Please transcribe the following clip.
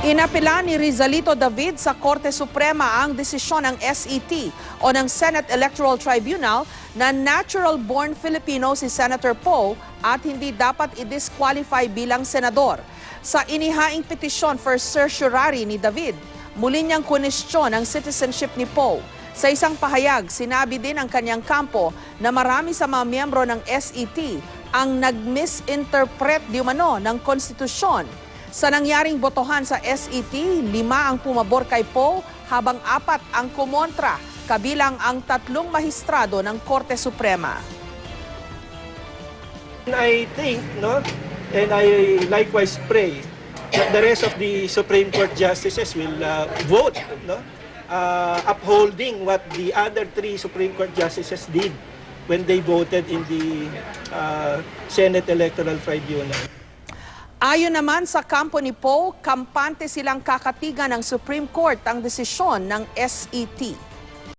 Inapela ni Rizalito David sa Korte Suprema ang desisyon ng SET o ng Senate Electoral Tribunal na natural-born Filipino si Senator Poe at hindi dapat i-disqualify bilang senador. Sa inihaing petisyon for certiorari ni David, muli niyang kunestyon ang citizenship ni Poe. Sa isang pahayag, sinabi din ang kanyang kampo na marami sa mga miyembro ng SET ang nag-misinterpret di umano ng konstitusyon. Sa nangyaring botohan sa SET, 5 ang pumabor kay Poe habang 4 ang kumontra, kabilang ang 3 mahistrado ng Korte Suprema. I think, and I likewise pray that the rest of the Supreme Court justices will vote, upholding what the other 3 Supreme Court justices did when they voted in the Senate Electoral Tribunal. Ayon naman sa kampo ni Poe, kampante silang kakatigan ng Supreme Court ang desisyon ng SET.